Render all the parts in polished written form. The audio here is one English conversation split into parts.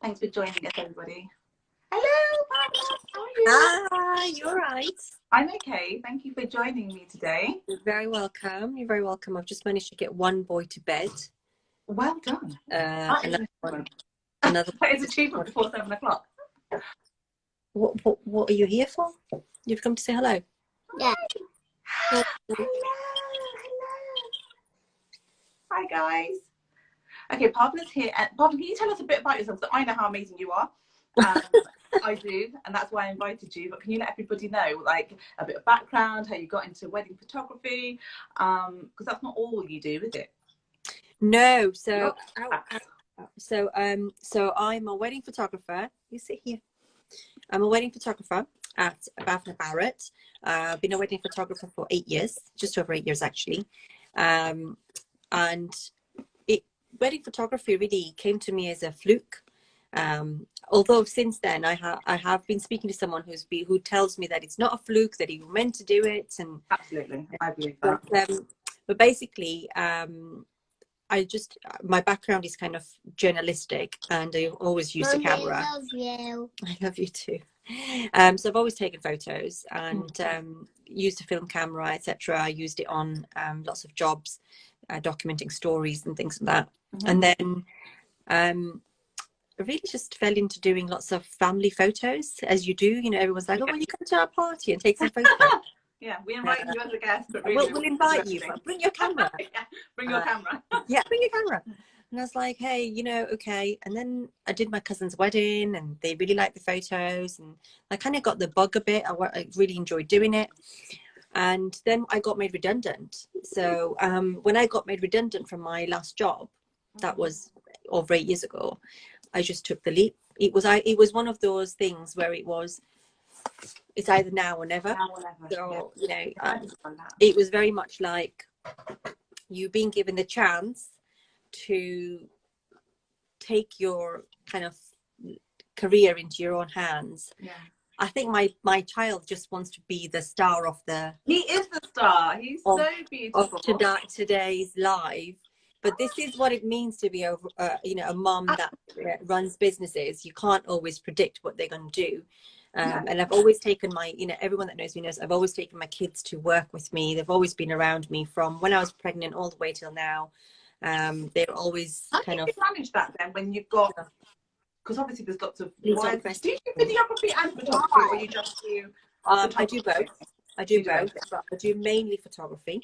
Thanks for joining us, everybody. Hello, Barbara. How are you? Hi, you're right. I'm okay. Thank you for joining me today. You're very welcome. You're very welcome. I've just managed to get one boy to bed. Well done. Another That is achievement before 7 o'clock. What are you here for? You've come to say hello? Yeah. Hello. Hi, guys. Okay, Pavna's here. Pavna, can you tell us a bit about yourself? So I know how amazing you are. I do, and that's why I invited you. But can you let everybody know, like, a bit of background, how you got into wedding photography? Because that's not all you do, is it? No. So I'm a wedding photographer. You sit here. I'm a wedding photographer at Bavna Barrett. I've been a wedding photographer for 8 years, just over 8 years actually. And wedding photography really came to me as a fluke. Although since then I have been speaking to someone who tells me that it's not a fluke, that you were meant to do it. And absolutely, I believe that. But basically, my background is kind of journalistic, and I always used a camera. I love you. I love you too. So I've always taken photos and used a film camera, etc. I used it on lots of jobs, documenting stories and things like that. And then I really just fell into doing lots of family photos, as you do. You know, everyone's like, "Oh, well, you come to our party and take some photos." Yeah, we invite you as a guest, but really we'll invite you, but bring your camera. Yeah, bring your camera. Yeah, bring your camera. And I was like, hey, okay. And then I did my cousin's wedding, and they really liked the photos, and I kind of got the bug a bit. I really enjoyed doing it. And then I got made redundant. So when I got made redundant from my last job, that was over 8 years ago, I just took the leap. It was one of those things where it's either now or never. So, it was very much like you being given the chance to take your kind of career into your own hands. Yeah. I think my child just wants to be the star of He is the star. He's so beautiful. Of today's life. But this is what it means to be a mom that runs businesses. You can't always predict what they're going to do. And I've always taken everyone that knows me knows I've always taken my kids to work with me. They've always been around me from when I was pregnant all the way till now. They're always kind of. How do you manage that then when you've got? Because obviously there's lots of. Do you do videography and photography, or you just do? I do both. I do both. I do mainly photography.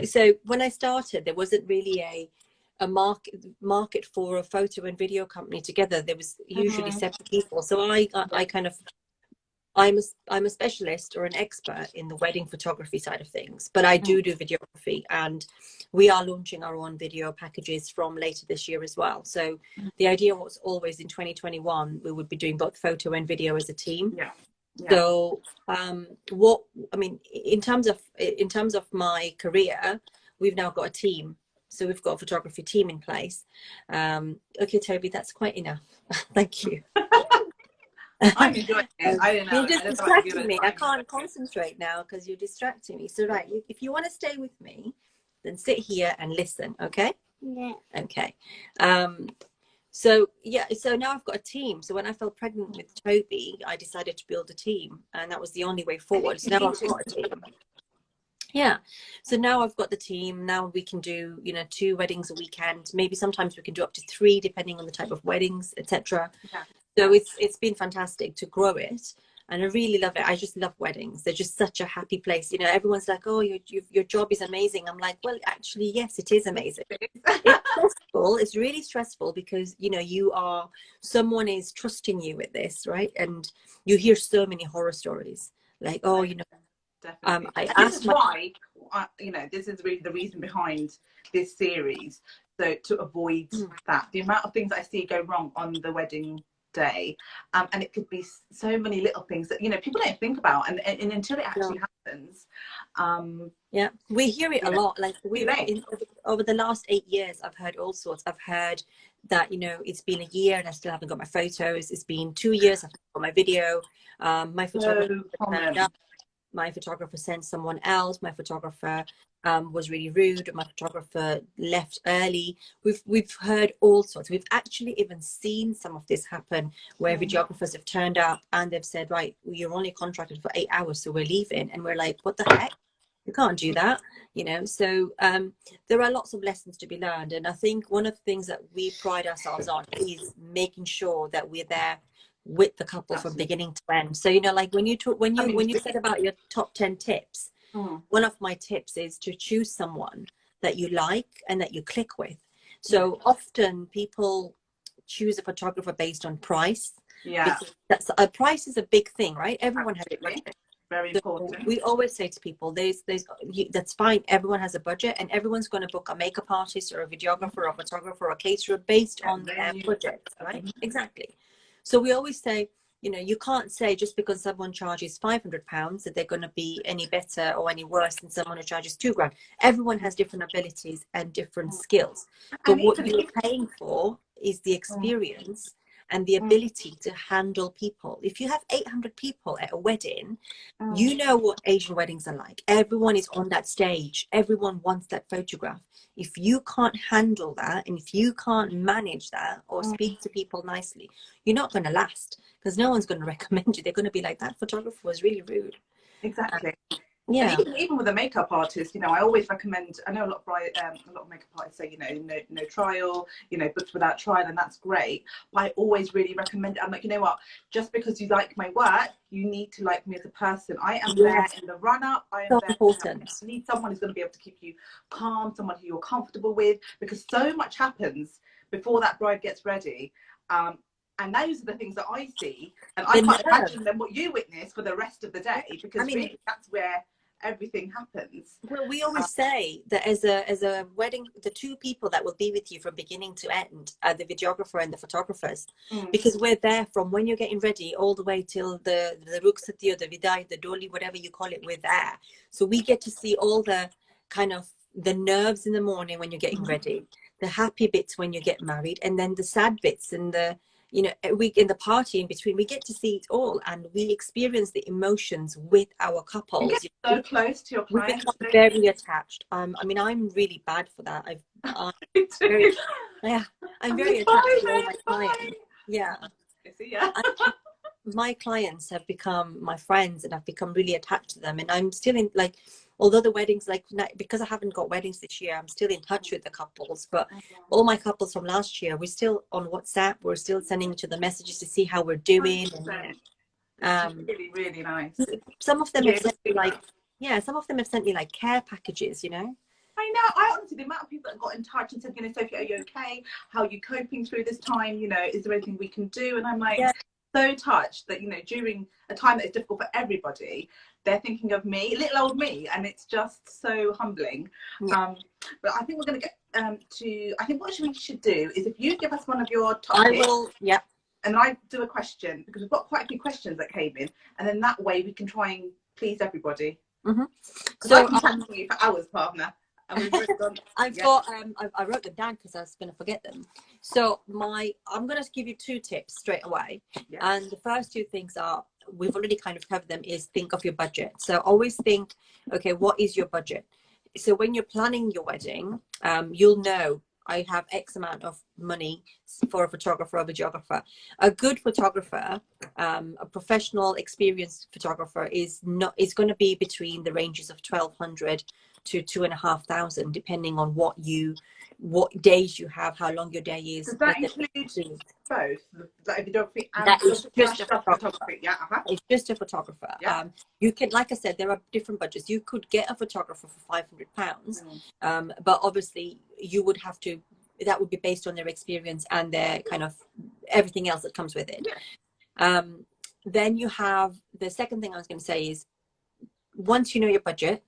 So when I started, there wasn't really a market for a photo and video company together. There was usually separate people. So I'm a specialist or an expert in the wedding photography side of things, but I do videography, and we are launching our own video packages from later this year as well. So the idea was always in 2021 we would be doing both photo and video as a team. Yeah. So in terms of my career, we've now got a team. So we've got a photography team in place. Okay, Toby, that's quite enough. Thank you. I'm enjoying it. I don't know. You're just distracting me. I can't concentrate now because you're distracting me. So if you want to stay with me, then sit here and listen. Okay? Yeah. Okay. So now I've got a team. So when I fell pregnant with Toby, I decided to build a team, and that was the only way forward. So now I've got a team. Yeah. So now I've got the team. Now we can do 2 weddings a weekend. Maybe sometimes we can do up to 3, depending on the type of weddings, etc. Yeah. So it's been fantastic to grow it, and I really love it. I just love weddings. They're just such a happy place. Everyone's like, "Oh, your job is amazing." I'm like, well, actually, yes, it is amazing. It's stressful. It's really stressful because someone is trusting you with this, right? And you hear so many horror stories, like, oh, Definitely. This is why, this is really the reason behind this series. So to avoid that, the amount of things I see go wrong on the wedding day, and it could be so many little things that people don't think about, and until it actually happens. We hear it a lot. Like over the last 8 years, I've heard all sorts. I've heard that it's been a year and I still haven't got my photos. It's been 2 years, I've got my video. My photographer turned up. my photographer sent someone else, my photographer was really rude, my photographer left early. We've heard all sorts. We've actually even seen some of this happen where videographers have turned up and they've said, right, you're only contracted for 8 hours, so we're leaving. And we're like, what the heck? You can't do that, you know. So there are lots of lessons to be learned, and I think one of the things that we pride ourselves on is making sure that we're there with the couple from beginning to end. So, you know, like when you said about your top 10 tips, one of my tips is to choose someone that you like and that you click with. So often people choose a photographer based on price. Yeah, because a price is a big thing, right? Everyone has a budget. Very important. So we always say to people, that's fine. Everyone has a budget, and everyone's going to book a makeup artist or a videographer or a photographer or a caterer based on their budget, right? Exactly. So we always say, you know, you can't say just because someone charges £500 that they're going to be any better or any worse than someone who charges £2,000. Everyone has different abilities and different skills. But what you're paying for is the experience and the ability to handle people. If you have 800 people at a wedding, you know what Asian weddings are like. Everyone is on that stage. Everyone wants that photograph. If you can't handle that, and if you can't manage that or speak to people nicely, you're not going to last, because no one's going to recommend you. They're going to be like, that photographer was really rude. Exactly. Yeah. And even with a makeup artist, you know, I always recommend. I know a lot of makeup artists say, you know, no trial, you know, booked without trial, and that's great. But I always really recommend it. I'm like, you know what? Just because you like my work, you need to like me as a person. I am there in the run up. I am So there. important. You need someone who's going to be able to keep you calm, someone who you're comfortable with, because so much happens before that bride gets ready. And those are the things that I see, and I can't imagine then what you witness for the rest of the day, because really that's where everything happens. Well, we always say that as a wedding, the two people that will be with you from beginning to end are the videographer and the photographers, because we're there from when you're getting ready all the way till the rukhsati or the vidai, the doli, whatever you call it, we're there. So we get to see all the kind of the nerves in the morning when you're getting ready, the happy bits when you get married, and then the sad bits and the, you know, in the party in between. We get to see it all, and we experience the emotions with our couples. You get so close to your clients. We become very attached. I mean, I'm really bad for that. I'm very attached to all my clients. Yeah. My clients have become my friends, and I've become really attached to them. And I'm still in, like, although the weddings, like, because I haven't got weddings this year, I'm still in touch with the couples. But all my couples from last year, we're still on WhatsApp. We're still sending each other messages to see how we're doing. And, really, really nice. some of them have sent me some of them have sent me like care packages, you know. I know. I honestly, the amount of people that got in touch and said, you know, Sophie, are you okay? How are you coping through this time? You know, is there anything we can do? And I'm like, so touched that, you know, during a time that is difficult for everybody, they're thinking of me, little old me, and it's just so humbling. But I think we're going to get I think what we should do is, if you give us one of your topics, I will, and I do a question, because we've got quite a few questions that came in, and then that way we can try and please everybody. So I can chat to you for hours, partner. And we've already gone, I wrote them down because I was going to forget them. So I'm going to give you 2 tips straight away. And the first 2 things are, we've already kind of covered them, is think of your budget. So always think, okay, what is your budget? So when you're planning your wedding, you'll know, I have X amount of money for a photographer or videographer. A good photographer, a professional, experienced photographer is going to be between the ranges of 1,200 to 2,500, depending on what days you have, how long your day is. Does that include both, like videography and that is just a photography? It's just a photographer. You can, like I said, there are different budgets. You could get a photographer for £500, but obviously you would have to, that would be based on their experience and their kind of everything else that comes with it. Then you have, the second thing I was going to say is, once you know your budget,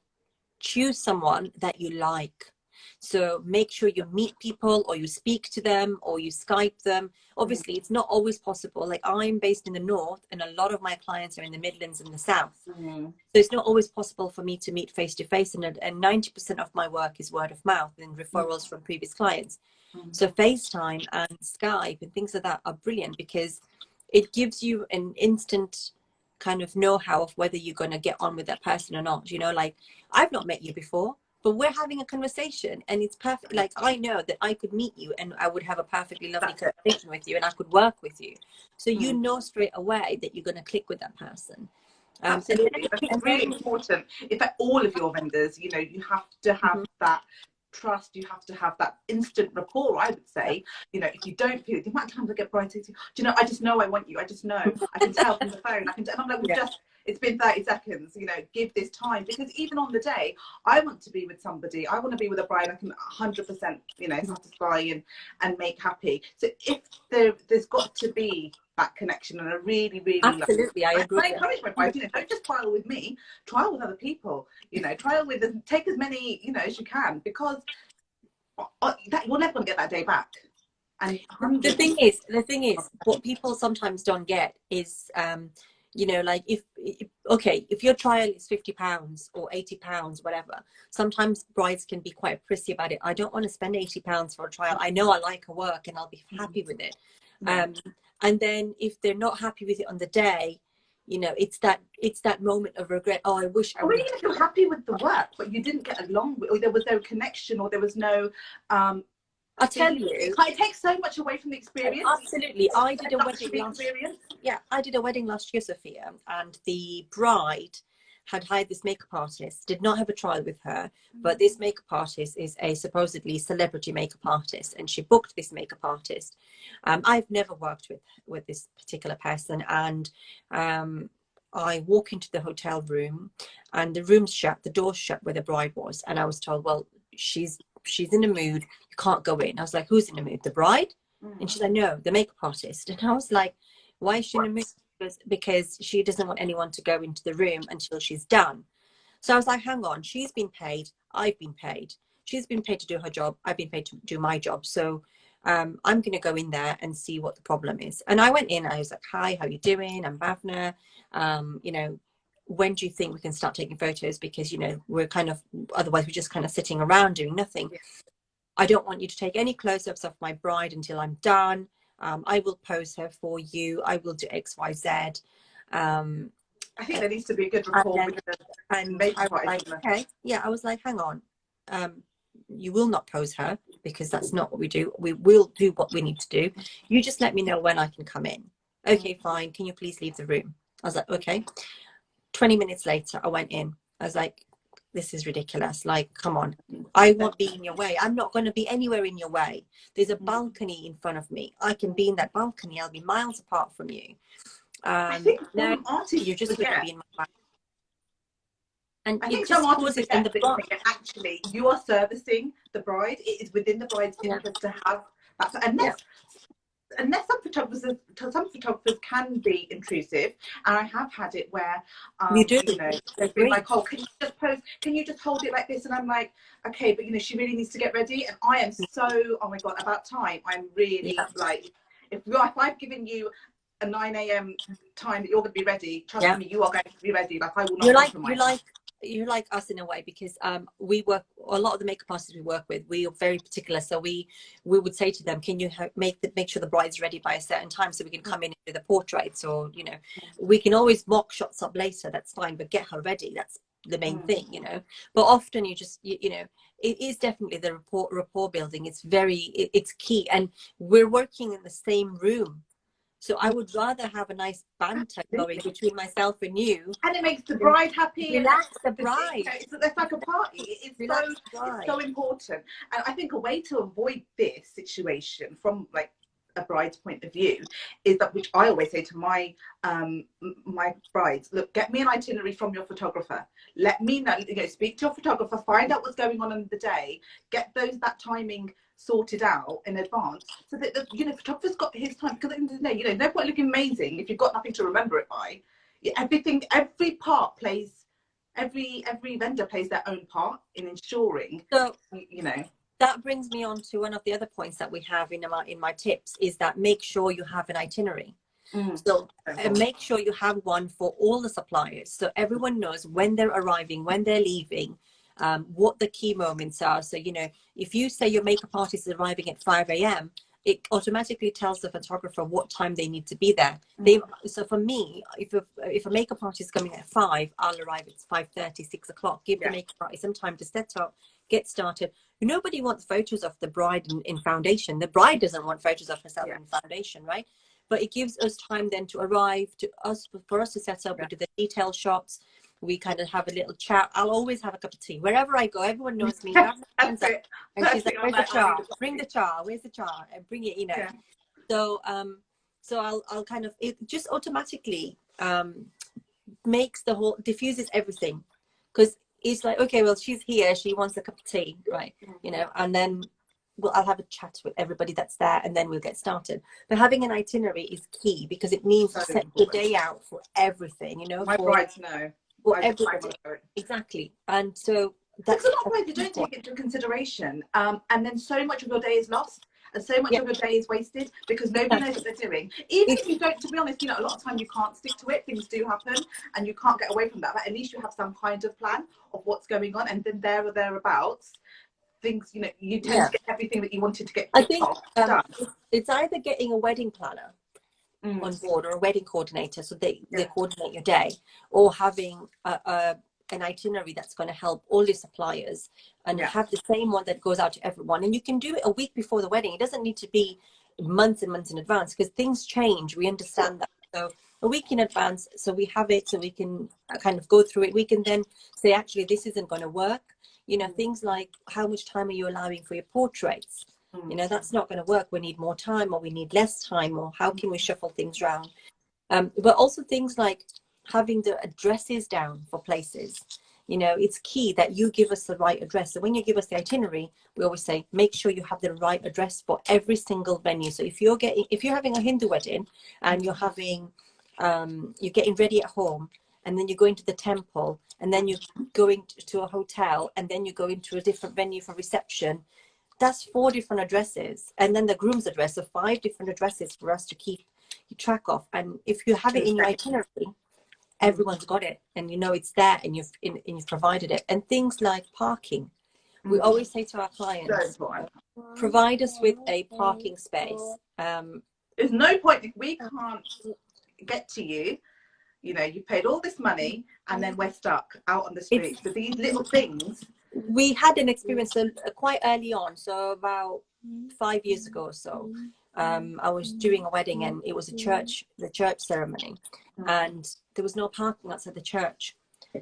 choose someone that you like. So make sure you meet people, or you speak to them, or you Skype them. Obviously, it's not always possible. Like, I'm based in the north, and a lot of my clients are in the Midlands and the south. So it's not always possible for me to meet face to face. And 90% of my work is word of mouth and referrals from previous clients. So FaceTime and Skype and things like that are brilliant, because it gives you an instant kind of know-how of whether you're going to get on with that person or not. You know, like, I've not met you before, but we're having a conversation and it's perfect. Like, I know that I could meet you and I would have a perfectly lovely conversation with you and I could work with you. So you know straight away that you're going to click with that person. Absolutely. I think it's really important. If at all of your vendors, you know, you have to have that trust, you have to have that instant rapport, I would say. You know, if you don't feel, the amount of times I get brides saying, do you know, I just know I want you, I just know, I can tell from the phone, I can, and I'm like, well, just, it's been 30 seconds, you know, give this time. Because even on the day, I want to be with somebody, I want to be with a bride I can 100%, you know, satisfy and make happy. So if there's got to be that connection, and I really absolutely, I agree. I encourage my brides, you know, don't just trial with me, trial with other people, you know, trial with, take as many, you know, as you can, because that you're never going to get that day back. And the thing is, what people sometimes don't get is, you know, like, if your trial is £50 or £80, whatever, sometimes brides can be quite prissy about it. I don't want to spend £80 for a trial. I know I like her work and I'll be happy with it. And then if they're not happy with it on the day, you know, it's that moment of regret. Oh, I wish I would. Or even if you're happy with the work, but you didn't get along with, or there was no connection, or there was no. I'll tell you, it takes so much away from the experience. Absolutely, I did a wedding last year. Yeah, I did a wedding last year, Sophia, and the bride had hired this makeup artist. Did not have a trial with her, but this makeup artist is a supposedly celebrity makeup artist, and she booked this makeup artist. I've never worked with this particular person, and I walk into the hotel room, and the room's shut, the door's shut where the bride was, and I was told, well, she's in a mood, you can't go in. I was like, who's in a mood? The bride? And she's like, no, the makeup artist. And I was like, why is she in a mood? Because she doesn't want anyone to go into the room until she's done. So I was like, hang on, she's been paid, I've been paid. She's been paid to do her job, I've been paid to do my job. So I'm going to go in there and see what the problem is. And I went in, I was like, hi, how you doing? I'm Bhavna. You know, when do you think we can start taking photos? Because, you know, we're kind of, otherwise we're just kind of sitting around doing nothing. I don't want you to take any close-ups of my bride until I'm done. I will pose her for you. I will do X, Y, Z. I think there needs to be a good rapport. And I was like, okay, yeah, I was like, hang on. You will not pose her, because that's not what we do. We will do what we need to do. You just let me know when I can come in. Okay, fine. Can you please leave the room? I was like, okay. 20 minutes later, I went in. I was like, this is ridiculous. Like, come on. I won't be in your way. I'm not going to be anywhere in your way. There's a balcony in front of me. I can be in that balcony. I'll be miles apart from you. I think no, artists you're just going to be in my way. And I think some artists forget that actually you are servicing the bride. It is within the bride's interest to have that. Unless some photographers can be intrusive, and I have had it where you do, you know, they've been like, oh, can you just pose, can you just hold it like this? And I'm like, okay, but you know, she really needs to get ready, and I am so, oh my god, about time. I'm really like, if I've given you a 9 a.m. time that you're going to be ready, trust me, you are going to be ready. Like, I will not compromise. You're like us in a way, because we work, a lot of the makeup artists we work with, we are very particular. So we would say to them, can you make sure the bride's ready by a certain time so we can come in and do the portraits, or, you know, we can always mock shots up later, that's fine, but get her ready. That's the main thing, you know. But often you just, you know, it is definitely the rapport building. It's it's key. And we're working in the same room. So I would rather have a nice banter going between myself and you. And it makes the bride happy. Relax the bride. You know, it's like a party. It's so important. And I think a way to avoid this situation from like a bride's point of view is that, which I always say to my my brides, look, get me an itinerary from your photographer. Let me know, you know, speak to your photographer, find out what's going on in the day, get that timing sorted out in advance, so that the, you know, photographer's got his time. Because at the end of the day, you know, no point looking amazing if you've got nothing to remember it by. Every part plays, every vendor plays their own part in ensuring, so, you know. That brings me on to one of the other points that we have in my tips, is that make sure you have an itinerary. So make sure you have one for all the suppliers, so everyone knows when they're arriving, when they're leaving, what the key moments are. So, you know, if you say your makeup artist is arriving at 5 a.m. it automatically tells the photographer what time they need to be there. So for me, if a makeup artist is coming at 5, I'll arrive at 5:30, 6 o'clock. Give the makeup artist some time to set up, get started. Nobody wants photos of the bride in foundation. The bride doesn't want photos of herself in foundation, right? But it gives us time then to arrive, for us to set up. We do the detail shots. We kind of have a little chat. I'll always have a cup of tea wherever I go. Everyone knows me. And she's like, "Where's the char? Bring the char. Where's the char?" And bring it, you know. So I'll kind of, it just automatically makes the whole, diffuses everything, because it's like, okay, well, she's here, she wants a cup of tea, right? You know, and then I'll have a chat with everybody that's there, and then we'll get started. But having an itinerary is key, because it means to set the day out for everything, you know. My brides know. For everybody. Exactly. And so that's a lot of ways you don't take it into consideration, and then so much of your day is lost, and so much of your day is wasted, because nobody knows what they're doing. Even if you don't, to be honest, you know, a lot of time you can't stick to it. Things do happen, and you can't get away from that. But at least you have some kind of plan of what's going on, and then there or thereabouts, things, you know, you tend to get everything that you wanted to get. I think it's either getting a wedding planner on board, or a wedding coordinator, so they coordinate your day, or having an itinerary that's going to help all your suppliers, and have the same one that goes out to everyone. And you can do it a week before the wedding. It doesn't need to be months and months in advance, because things change. We understand that. So a week in advance, so we have it, so we can kind of go through it. We can then say, actually, this isn't going to work. You know, things like, how much time are you allowing for your portraits? You know, that's not going to work. We need more time, or we need less time, or how can we shuffle things around? But also things like having the addresses down for places. You know, it's key that you give us the right address. So when you give us the itinerary, we always say, make sure you have the right address for every single venue. So if you're having a Hindu wedding, and you're getting ready at home, and then you're going to the temple, and then you're going to a hotel, and then you go into a different venue for reception, that's 4 different addresses. And then the groom's address, so 5 different addresses for us to keep track of. And if you have it in your itinerary, everyone's got it, and you know it's there, and you've provided it. And things like parking, we always say to our clients, provide us with a parking space. There's no point if we can't get to you. You know, you paid all this money, and then we're stuck out on the streets. So these little things. We had an experience quite early on, so about 5 years ago or so. I was doing a wedding, and it was the church ceremony, and there was no parking outside the church.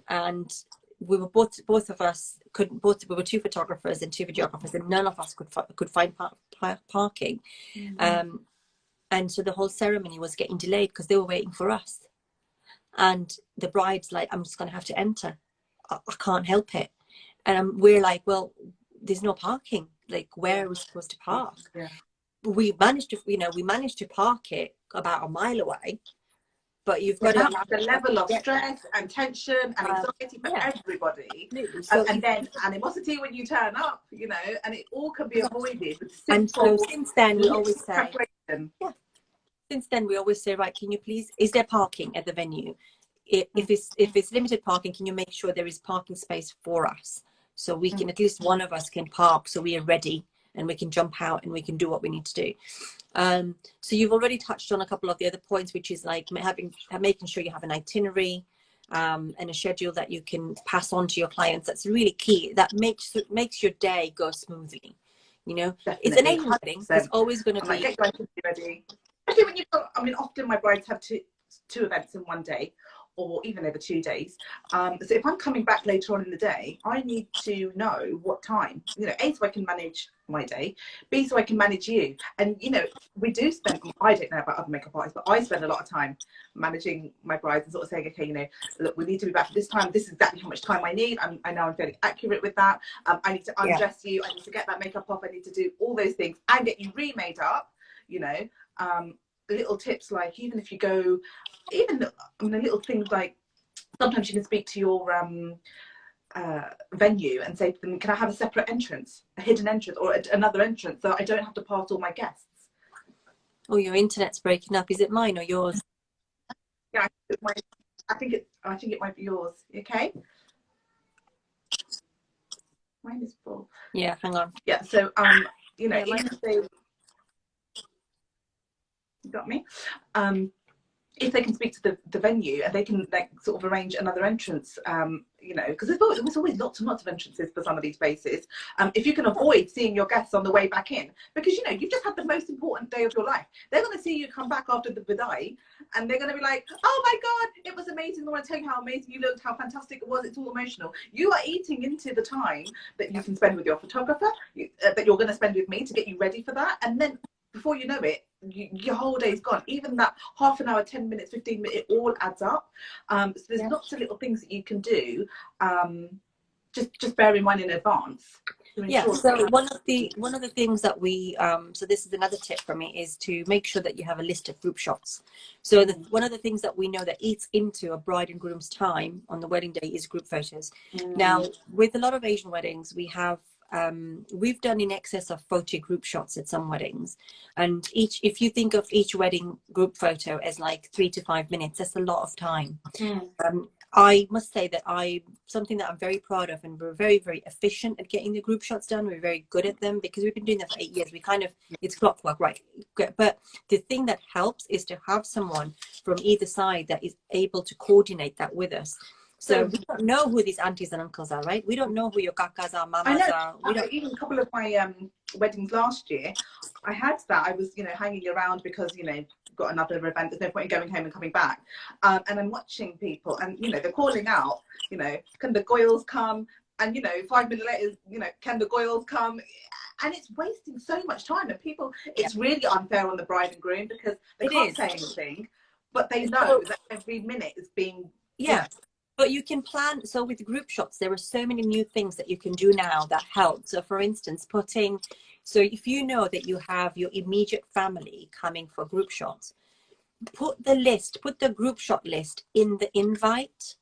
And we were both of us couldn't. We were 2 photographers and 2 videographers, and none of us could find parking. And so the whole ceremony was getting delayed because they were waiting for us. And the bride's like, I'm just going to have to enter. I can't help it. And we're like, well, there's no parking. Like, where are we supposed to park? We managed to park it about a mile away. But you've got the level of stress and tension and anxiety for everybody. So, and then animosity when you turn up, you know, and it all can be avoided with simple. And so since then, we always say, since then we always say, right, can you please, is there parking at the venue? If it's limited parking, can you make sure there is parking space for us, so we can, at least one of us can park, so we are ready and we can jump out and we can do what we need to do. So you've already touched on a couple of the other points, which is like making sure you have an itinerary and a schedule that you can pass on to your clients. That's really key. That makes your day go smoothly. You know, it's an Asian wedding. There's always going to be. Get ready. Especially when you've got, I mean, often my brides have two events in one day, or even over 2 days. So if I'm coming back later on in the day, I need to know what time, you know, A, so I can manage my day, B, so I can manage you. And, you know, we do spend, I don't know about other makeup artists, but I spend a lot of time managing my brides and sort of saying, okay, you know, look, we need to be back at this time. This is exactly how much time I need. I know I'm fairly accurate with that. I need to undress you. I need to get that makeup off. I need to do all those things and get you remade up, you know. Little tips like, even if you go, little things like, sometimes you can speak to your venue and say to them, can I have a separate entrance, a hidden entrance, or another entrance, so I don't have to pass all my guests? Oh, your internet's breaking up. Is it mine or yours? Yeah, I think it might be yours. Okay, mine is full. Yeah, hang on. Yeah, so you know, even if they, got me. If they can speak to the venue and they can like sort of arrange another entrance, you know, because there's always lots and lots of entrances for some of these places. If you can avoid seeing your guests on the way back in, because you know you've just had the most important day of your life, they're going to see you come back after the Vidai, and they're going to be like, "Oh my God, it was amazing! I want to tell you how amazing you looked, how fantastic it was." It's all emotional. You are eating into the time that you can spend with your photographer, that you're going to spend with me to get you ready for that, and then before you know it, your whole day's gone. Even that half an hour, 10 minutes, 15 minutes, it all adds up. So there's lots of little things that you can do. Just bear in mind in advance. So one of the things that we so this is another tip from me, is to make sure that you have a list of group shots. So one of the things that we know that eats into a bride and groom's time on the wedding day is group photos. Now, with a lot of Asian weddings, we've done in excess of 40 group shots at some weddings, and if you think of each wedding group photo as like 3 to 5 minutes, that's a lot of time. I must say that something that I'm very proud of, and we're very, very efficient at getting the group shots done. We're very good at them because we've been doing that for 8 years. It's clockwork, right? But the thing that helps is to have someone from either side that is able to coordinate that with us. So we don't know who these aunties and uncles are, right? We don't know who your kakas are, mamas are. Even a couple of my weddings last year, I had that. I was, you know, hanging around because, you know, got another event. There's no point in going home and coming back. And I'm watching people, and you know, they're calling out, you know, can the Goyles come? And you know, 5 minutes later, you know, can the Goyles come? And it's wasting so much time. And people, it's really unfair on the bride and groom because they can't say anything, but they know that every minute is being But you can plan. So with group shots, there are so many new things that you can do now that help. So for instance, so if you know that you have your immediate family coming for group shots, put the group shot list in the invite,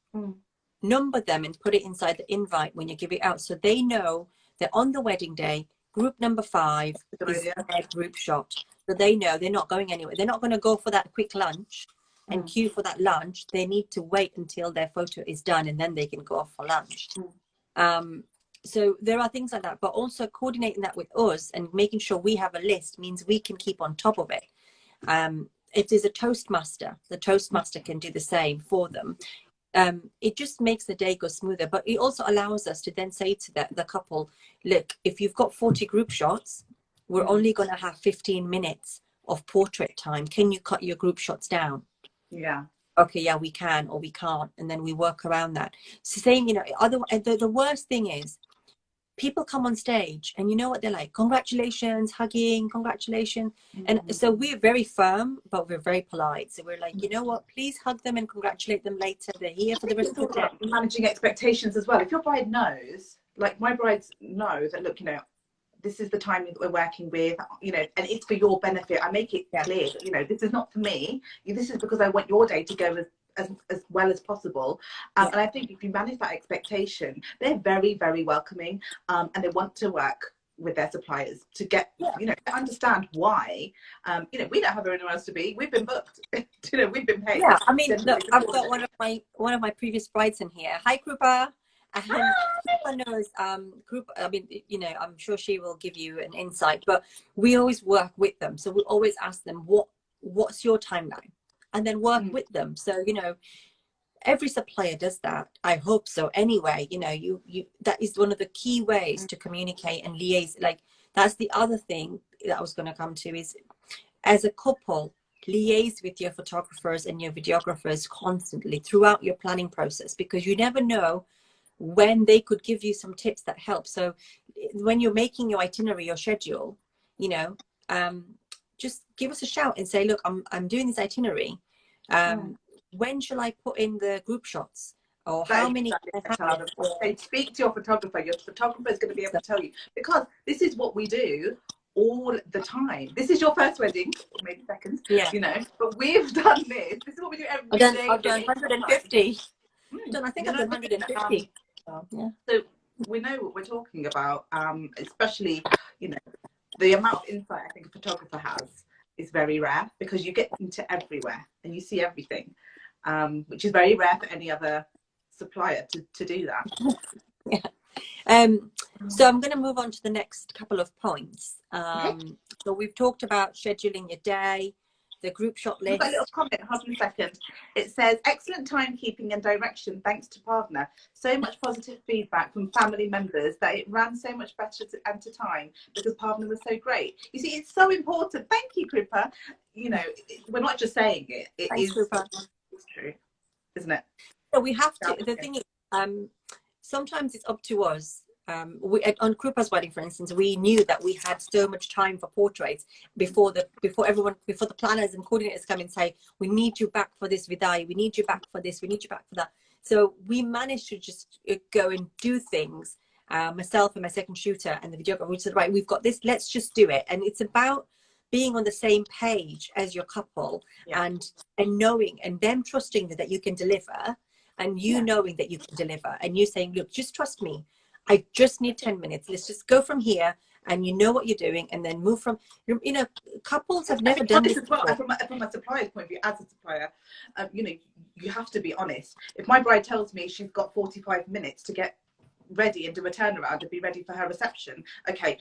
number them and put it inside the invite when you give it out. So they know that on the wedding day, group number 5 is their group shot. So they know they're not going anywhere. They're not going to go for that quick lunch and queue for that lunch. They need to wait until their photo is done and then they can go off for lunch. So there are things like that, but also coordinating that with us and making sure we have a list means we can keep on top of it. If there's a Toastmaster, the Toastmaster can do the same for them. It just makes the day go smoother, but it also allows us to then say to the couple, look, if you've got 40 group shots, we're only going to have 15 minutes of portrait time. Can you cut your group shots down? Yeah. Okay, yeah, we can, or we can't, and then we work around that. So saying, you know, the worst thing is people come on stage and you know what they're like, congratulations, hugging, congratulations. And so we're very firm, but we're very polite. So we're like, you know what, please hug them and congratulate them later. They're here for the rest of the day. Managing expectations as well. If your bride knows, like my brides know that, look, you know, this is the time that we're working with, you know, and it's for your benefit. I make it clear that, you know, this is not for me. This is because I want your day to go as well as possible. And I think if you manage that expectation, they're very, very welcoming, and they want to work with their suppliers to get, you know, to understand why, you know, we don't have anywhere else to be. We've been booked, you know, we've been paid. Yeah, I mean, look, I've got one of my previous brides in here. Hi, Krupa. And Krupa knows, Krupa, I mean, you know, I'm sure she will give you an insight, but we always work with them. So we always ask them, what's your timeline? And then work with them. So, you know, every supplier does that. I hope so. Anyway, you know, you that is one of the key ways to communicate and liaise. Like, that's the other thing that I was going to come to is, as a couple, liaise with your photographers and your videographers constantly throughout your planning process, because you never know when they could give you some tips that help. So when you're making your itinerary, your schedule, you know, just give us a shout and say, look, I'm doing this itinerary. When shall I put in the group shots? Or how many? They speak to your photographer. Your photographer is going to be able to tell you, because this is what we do all the time. This is your first wedding, or maybe second, you know, but we've done this. This is what we do every day. I've done 150. I think I've done 150. So we know what we're talking about, especially, you know, the amount of insight I think a photographer has is very rare, because you get into everywhere and you see everything, which is very rare for any other supplier to do that. So I'm going to move on to the next couple of points. So we've talked about scheduling your day, the group shot I've got a list. little comment. Hold on a second. It says, excellent timekeeping and direction thanks to partner. So much positive feedback from family members that it ran so much better and to time because partner was so great. You see, it's so important. Thank you, Kripa. You know, we're not just saying it. Thanks, Kripa. It's true, isn't it? So we have to, the thing is, sometimes it's up to us. On Krupa's wedding, for instance, we knew that we had so much time for portraits before the planners and coordinators come and say, we need you back for this vidai, we need you back for this, we need you back for that. So we managed to just go and do things, myself and my second shooter and the videographer. We said, right, we've got this, let's just do it. And it's about being on the same page as your couple, and knowing and them trusting that you can deliver, and you knowing that you can deliver, and you saying, look, just trust me. I just need 10 minutes. Let's just go from here, and you know what you're doing, and then move from, you know, couples have never done this as well. From a supplier's point of view, as a supplier, you know, you have to be honest. If my bride tells me she's got 45 minutes to get ready and do a turnaround and be ready for her reception, okay,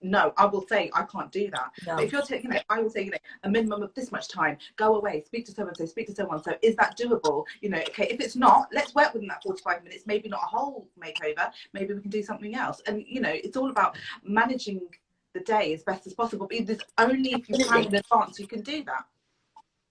no, I will say I can't do that. No. But if you're taking, you know, I will say, you know, a minimum of this much time, go away, speak to so and so, speak to so and so. Is that doable? You know, okay, if it's not, let's work within that 45 minutes, maybe not a whole makeover, maybe we can do something else. And, you know, it's all about managing the day as best as possible. But there's only if you plan in advance you can do that.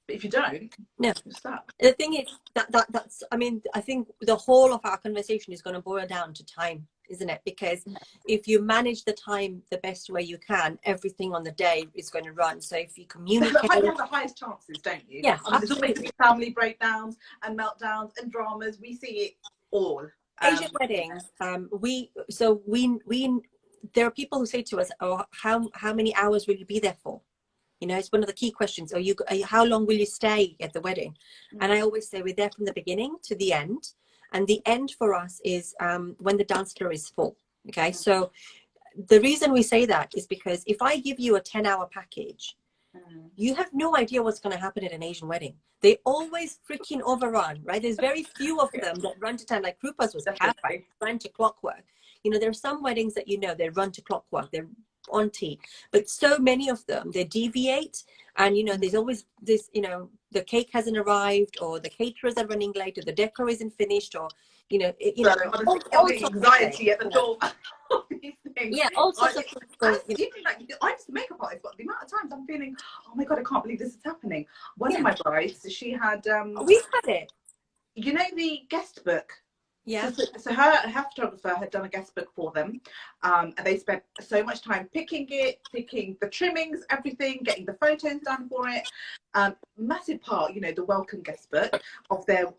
But if you don't, no. You're stuck. The thing is that's, I mean, I think the whole of our conversation is going to boil down to time, isn't it? Because if you manage the time the best way you can, everything on the day is going to run. So if you communicate, you have the highest chances, don't you? Yeah, I mean, there's always family breakdowns and meltdowns and dramas. We see it all. Asian weddings. There are people who say to us, "Oh, how many hours will you be there for?" You know, it's one of the key questions. How long will you stay at the wedding? Mm-hmm. And I always say we're there from the beginning to the end. And the end for us is when the dance floor is full. Okay. Mm-hmm. So the reason we say that is because if I give you a 10-hour package, you have no idea what's going to happen at an Asian wedding. They always freaking overrun, right? There's very few of them that run to time, like Krupa's was perfect, run to clockwork. You know, there are some weddings that, you know, they run to clockwork. They're on tea, but so many of them, they deviate, and, you know, there's always this, you know, the cake hasn't arrived, or the caterers are running late, or the decor isn't finished, or, you know, all anxiety at the door. Yeah, all sorts of things. Even like, I'm just a makeup artist, but the amount of times I'm feeling, oh my god, I can't believe this is happening. One of my brides, she had we've had it, you know, the guest book. Yeah. So her photographer had done a guest book for them, and they spent so much time picking the trimmings, everything, getting the photos done for it. Massive part, you know, the welcome guest book of their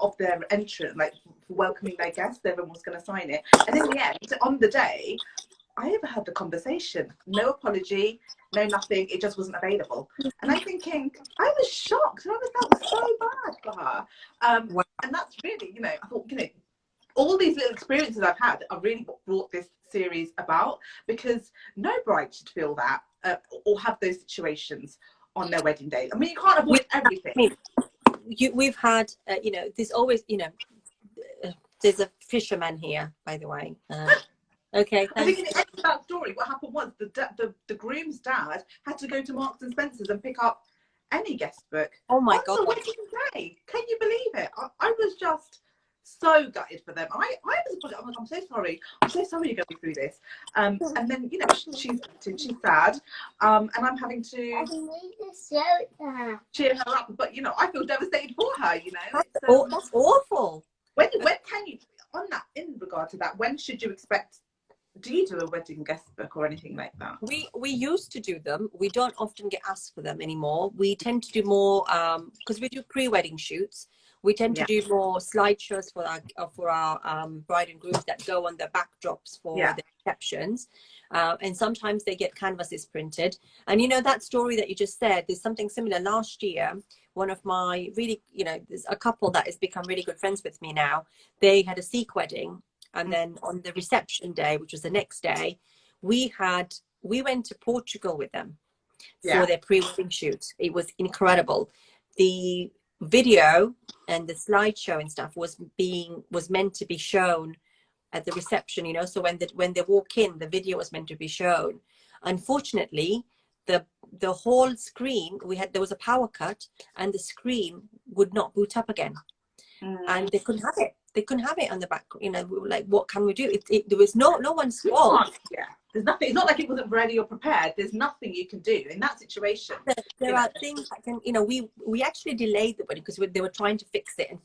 entrance, like welcoming their guests. Everyone was going to sign it, and in the end, on the day, I overheard the conversation. No apology, no nothing. It just wasn't available. And I'm thinking, I was shocked. I felt so bad for her. Wow. And that's really, you know, I thought, you know, all these little experiences I've had are really what brought this series about, because no bride should feel that or have those situations on their wedding day. I mean, you can't avoid everything. I mean, we've had, you know, there's always, you know, there's a fisherman here, by the way. Okay. I think in the end of that story, what happened was the groom's dad had to go to Marks and Spencer's and pick up any guest book. Oh my God. On the wedding day. Can you believe it? I was just so gutted for them. I was, I'm so sorry. I'm so sorry you're going through this. And then, you know, she's sad. And I'm having to cheer her up. But, you know, I feel devastated for her, you know. That's awful. When can you, on that, in regard to that, when should you expect, do you do a wedding guest book or anything like that? We used to do them. We don't often get asked for them anymore. We tend to do more, because we do pre-wedding shoots. We tend to do more slideshows for our bride and grooms that go on the backdrops for the receptions. And sometimes they get canvases printed. And, you know, that story that you just said, there's something similar. Last year, one of my really, you know, there's a couple that has become really good friends with me now. They had a Sikh wedding. And then on the reception day, which was the next day, we went to Portugal with them for their pre-wedding shoot. It was incredible. The video and the slideshow and stuff was meant to be shown at the reception, you know, so when they walk in, the video was meant to be shown. Unfortunately, the whole screen, there was a power cut, and the screen would not boot up again. And they couldn't have it. They couldn't have it on the back. You know, we were like, what can we do? There was no one's fault. Yeah, there's nothing. It's not like it wasn't ready or prepared. There's nothing you can do in that situation. There are things that can, you know, we actually delayed the wedding because they were trying to fix it, and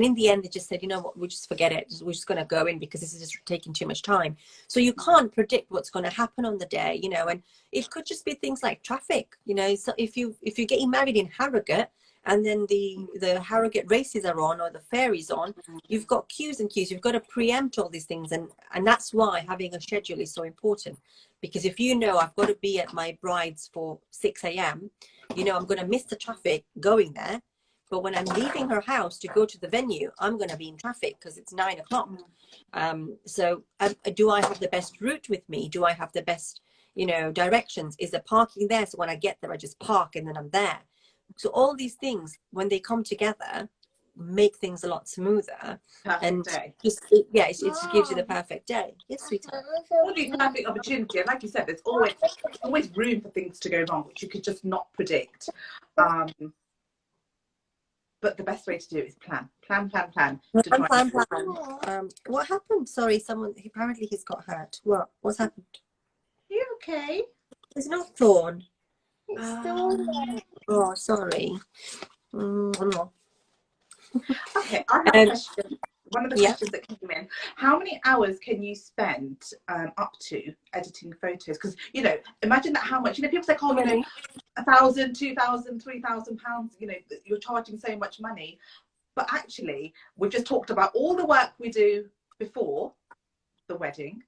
in the end they just said, you know what, we'll just forget it. We're just going to go in because this is just taking too much time. So you can't predict what's going to happen on the day, you know, and it could just be things like traffic, you know. So if you're getting married in Harrogate, and then the Harrogate races are on, or the fair is on, you've got queues and queues. You've got to preempt all these things, and that's why having a schedule is so important. Because if you know I've got to be at my bride's for 6 a.m., you know I'm going to miss the traffic going there. But when I'm leaving her house to go to the venue, I'm going to be in traffic because it's 9 o'clock. So do I have the best route with me? Do I have the best, you know, directions? Is there parking there? So when I get there, I just park and then I'm there. So all these things, when they come together, make things a lot smoother. Perfect and day. It just gives you the perfect day. Yes, sweetheart. All these perfect opportunity, and like you said, there's always room for things to go wrong, which you could just not predict. But the best way to do it is plan. Plan. What happened? Sorry, apparently he's got hurt. What's happened? You okay? It's not torn. It's still Oh, sorry. Okay, I have a question. One of the questions that came in: how many hours can you spend up to editing photos? Because, you know, imagine that, how much, you know, people say, oh, you know, £1,000, £2,000, £3,000, you know, you're charging so much money. But actually, we've just talked about all the work we do before the wedding,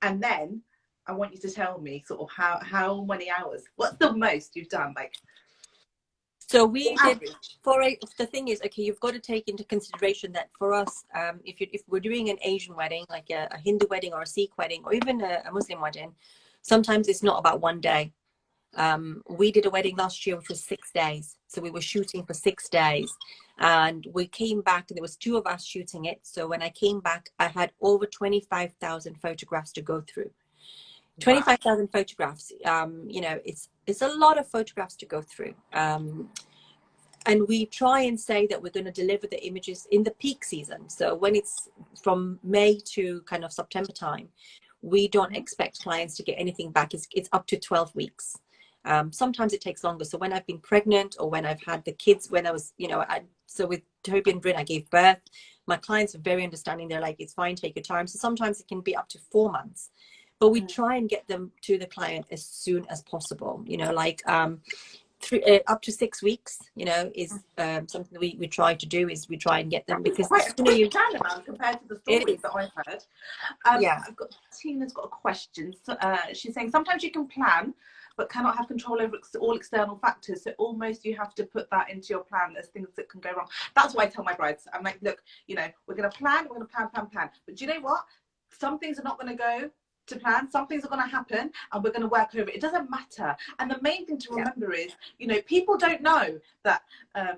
and then I want you to tell me sort of how many hours. What's the most you've done? Like, so we did the thing is, okay, you've got to take into consideration that for us, if we're doing an Asian wedding, like a Hindu wedding or a Sikh wedding, or even a Muslim wedding, sometimes it's not about one day. We did a wedding last year which was 6 days, so we were shooting for 6 days, and we came back and there was 2 of us shooting it. So when I came back, I had over 25,000 photographs to go through. 25,000 photographs. You know, it's a lot of photographs to go through. And we try and say that we're going to deliver the images in the peak season. So when it's from May to kind of September time, we don't expect clients to get anything back. It's up to 12 weeks. Sometimes it takes longer. So when I've been pregnant, or when I've had the kids, when I was, you know, so with Toby and Bryn, I gave birth. My clients are very understanding. They're like, it's fine, take your time. So sometimes it can be up to 4 months. But we try and get them to the client as soon as possible, you know, like up to 6 weeks, you know, is something we try to do, is we try and get them, because quite a quick turnaround compared to the stories that I've heard. Tina's got a question. She's saying sometimes you can plan but cannot have control over all external factors, so almost you have to put that into your plan as things that can go wrong. That's why I tell my brides, I'm like, look, you know, we're going to plan, but you know what, some things are not going to go to plan, some things are going to happen, and we're going to work over it. It doesn't matter. And the main thing to remember is, you know, people don't know that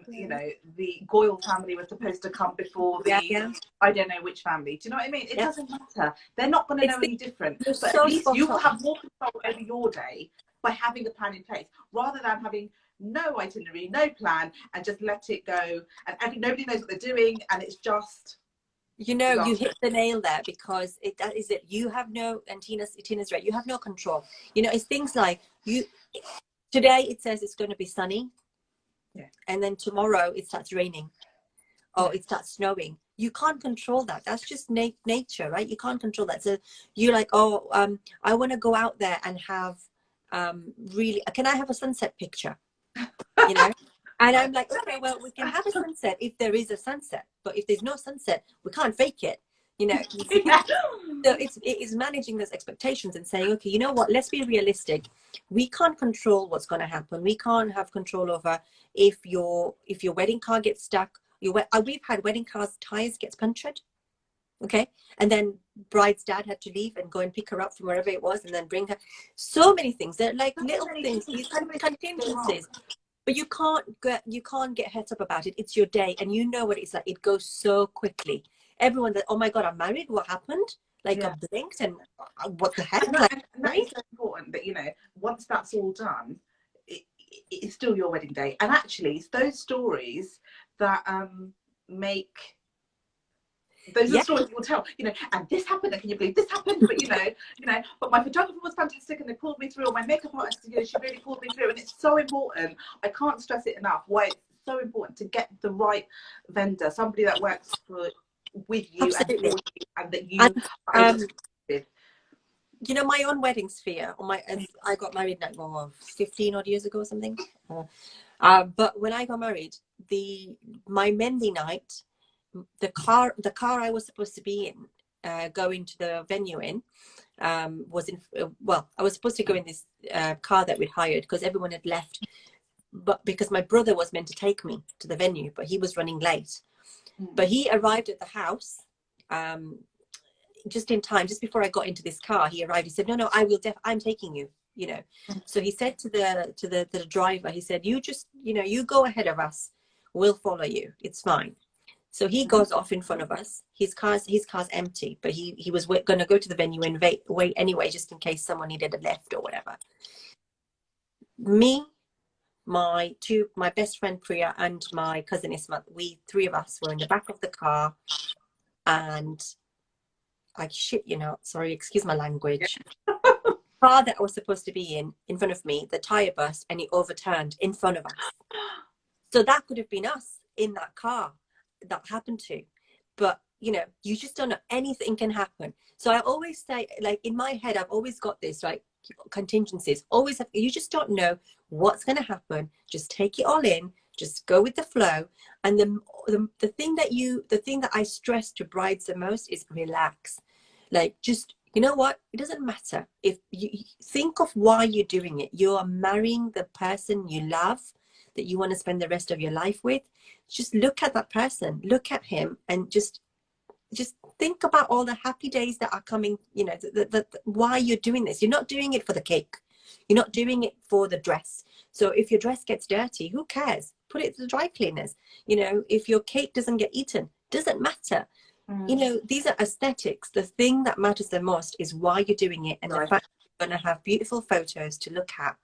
you know, the Goyle family was supposed to come before the I don't know which family. Do you know what I mean? It doesn't matter. They're not going to know any different. But at least you will have more control over your day by having a plan in place, rather than having no itinerary, no plan, and just let it go, and nobody knows what they're doing, and it's just, you know, you hit the nail there, because that is it. You have no, and Tina's right, you have no control. You know, it's things like, today it says it's going to be sunny, and then tomorrow it starts raining, or it starts snowing. You can't control that. That's just nature, right? You can't control that. So you're like, oh, I want to go out there and have really, can I have a sunset picture? You know. And I'm like, okay, well, we can have a sunset if there is a sunset, but if there's no sunset, we can't fake it, you know. So it is managing those expectations and saying, okay, you know what, let's be realistic. We can't control what's going to happen. We can't have control over if your wedding car gets stuck. We've had wedding cars tires gets punctured, okay, and then bride's dad had to leave and go and pick her up from wherever it was, and then bring her. So many things. They're like little things, these contingencies. But you can't get heads up about it. It's your day, and you know what it's like. It goes so quickly. Everyone that, oh my God, I'm married. What happened? like Yeah. a blinked and what the heck? And Like, that is so important that, you know, once that's all done, it's still your wedding day. And actually, it's those stories that make, those are stories you will tell, you know, and this happened, and can you believe this happened? But but my photographer was fantastic and they pulled me through, or my makeup artist, you know, she really pulled me through. And it's so important. I can't stress it enough why it's so important to get the right vendor, somebody that works with you absolutely. and for you, and that you are able to with. You know, my own wedding sphere, I got married like 15 odd years ago or something. But when I got married, my Mendy night, the car I was supposed to be in, going to the venue in, was in, I was supposed to go in this car that we'd hired because everyone had left, but because my brother was meant to take me to the venue, but he was running late. But he arrived at the house just in time, just before I got into this car. He arrived. He said, no, I'm taking you, you know. So he said to the driver, he said, you just, you know, you go ahead of us, we'll follow you, it's fine. So he goes off in front of us. His car's empty, but he was going to go to the venue and wait anyway, just in case someone needed a lift or whatever. Me, my best friend Priya, and my cousin Isma, we three of us were in the back of the car, and I shit you not, sorry, excuse my language. Car that I was supposed to be in front of me, the tire burst and it overturned in front of us. So that could have been us in that car that happened to. But you know, you just don't know, anything can happen. So I always say, like, in my head, I've always got this, like, contingencies always have, you just don't know what's going to happen. Just take it all in, just go with the flow. And the thing that I stress to brides the most is relax. Like, just, you know what, it doesn't matter if you think of why you're doing it. You are marrying the person you love, that you want to spend the rest of your life with. Just look at that person, look at him, and just think about all the happy days that are coming. You know, why you're doing this. You're not doing it for the cake, you're not doing it for the dress. So if your dress gets dirty, who cares? Put it to the dry cleaners. You know, if your cake doesn't get eaten, doesn't matter. You know, these are aesthetics. The thing that matters the most is why you're doing it, and the fact you're going to have beautiful photos to look at,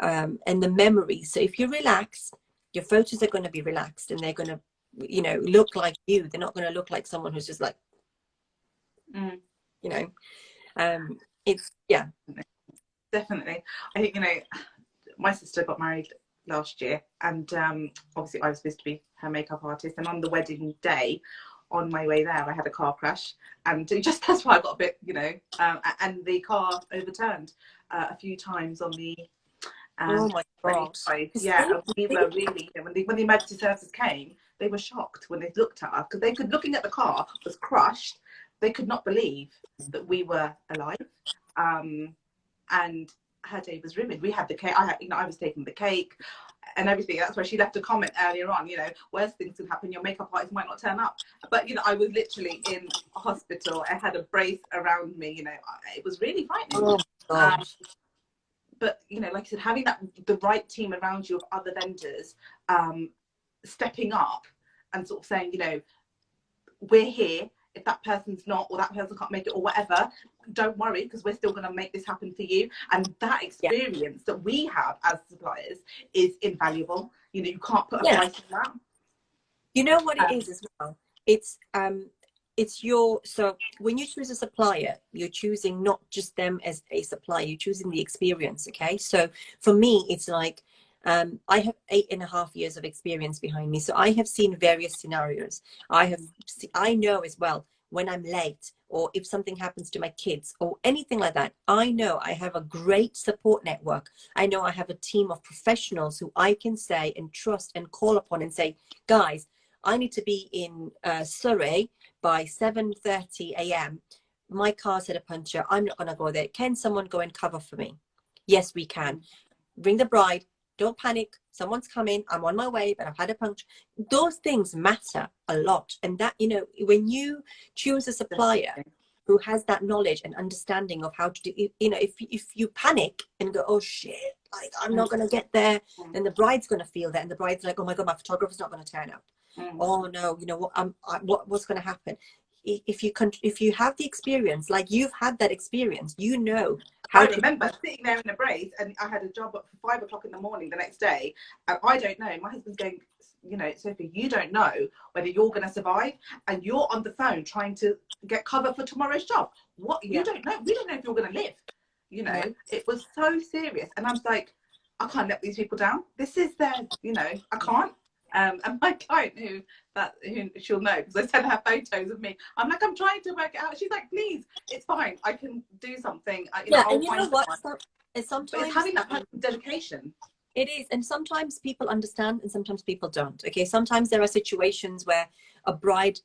and the memories. So if you're relaxed, your photos are going to be relaxed, and they're going to, you know, look like you. They're not going to look like someone who's just like, you know, it's, yeah. Definitely. I think, you know, my sister got married last year, and obviously I was supposed to be her makeup artist, and on the wedding day, on my way there, I had a car crash, and just that's why I got a bit, you know, and the car overturned a few times on the oh my God. Yeah, and we were really, you know, when the emergency services came, they were shocked when they looked at us, because looking at the car was crushed, they could not believe that we were alive, and her day was ruined. We had the cake. I was taking the cake and everything. That's why she left a comment earlier on, you know, worse things could happen. Your makeup artist might not turn up. But, you know, I was literally in a hospital. I had a brace around me, you know, it was really frightening. Oh, but, you know, like I said, having the right team around you of other vendors, stepping up and sort of saying, you know, we're here. If that person's not, or that person can't make it, or whatever, don't worry, because we're still going to make this happen for you. And that experience that we have as suppliers is invaluable. You know, you can't put a price on that. You know what it is as well? So when you choose a supplier, you're choosing not just them as a supplier, you're choosing the experience. Okay. So for me, it's like, I have 8.5 years of experience behind me. So I have seen various scenarios. I know as well when I'm late, or if something happens to my kids or anything like that. I know I have a great support network. I know I have a team of professionals who I can say and trust and call upon and say, guys, I need to be in Surrey by 7:30 a.m. My car's had a puncture. I'm not going to go there. Can someone go and cover for me? Yes, we can. Bring the bride. Don't panic. Someone's coming. I'm on my way, but I've had a puncture. Those things matter a lot. And that, you know, when you choose a supplier who has that knowledge and understanding of how to do, you know, if you panic and go, oh shit, like I'm not going to get there, then the bride's going to feel that. And the bride's like, oh my God, my photographer's not going to turn up. Oh no, you know what? What's going to happen? if you have the experience, like you've had that experience, you know I remember sitting there in a brace, and I had a job at 5 o'clock in the morning the next day, and I don't know, my husband's going, you know, Sophie, you don't know whether you're going to survive, and you're on the phone trying to get cover for tomorrow's job. What? You don't know. We don't know if you're going to live. You know, it was so serious, and I was like, I can't let these people down. This is their, you know, I can't. And my client, who she'll know, because I sent her photos of me. I'm like, I'm trying to work it out. She's like, please, it's fine. I can do something. And you know what? Sometimes but it's having that kind of dedication. It is, and sometimes people understand, and sometimes people don't. Okay, sometimes there are situations where a bride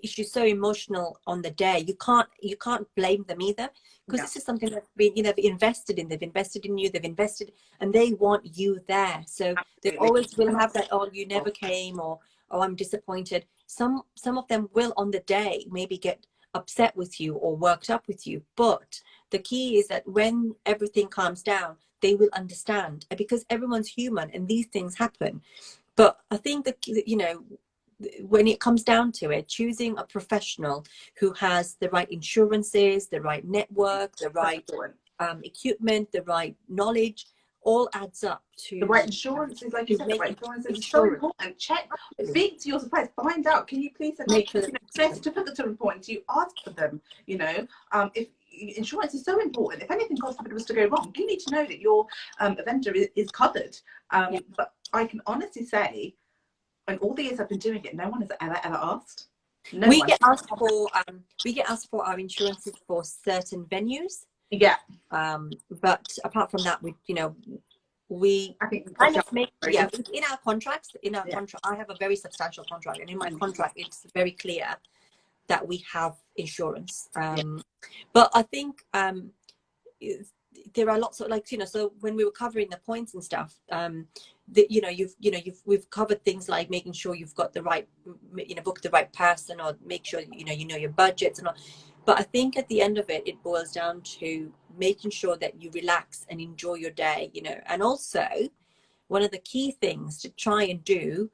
she's so emotional on the day. You can't blame them either, because this is something that's been, you know, invested in. They've invested in you. They've invested, and they want you there. So they always will have that. Oh, you never came, or oh, I'm disappointed. Some of them will on the day maybe get upset with you or worked up with you, but the key is that when everything calms down, they will understand, because everyone's human and these things happen. But I think that, you know, when it comes down to it, choosing a professional who has the right insurances, the right network, the right equipment, the right knowledge, all adds up to the right insurances. Like you said, the right insurances is so important. Check, speak to your suppliers, find out. Can you please send me, their certificates are important. You ask for them. You know, if insurance is so important. If anything God forbid was to go wrong, you need to know that your vendor is covered. But I can honestly say, in all the years I've been doing it, no one has ever asked. We get asked for our insurances for certain venues. Yeah. But apart from that, I think kind of make in our contracts. Contract, I have a very substantial contract, and in my contract, it's very clear that we have insurance. But I think there are lots of, like, you know, so when we were covering the points and stuff, we've covered things like making sure you've got the right, you know, book the right person, or make sure you know your budgets and all. But I think at the end of it, it boils down to making sure that you relax and enjoy your day, you know. And also, one of the key things to try and do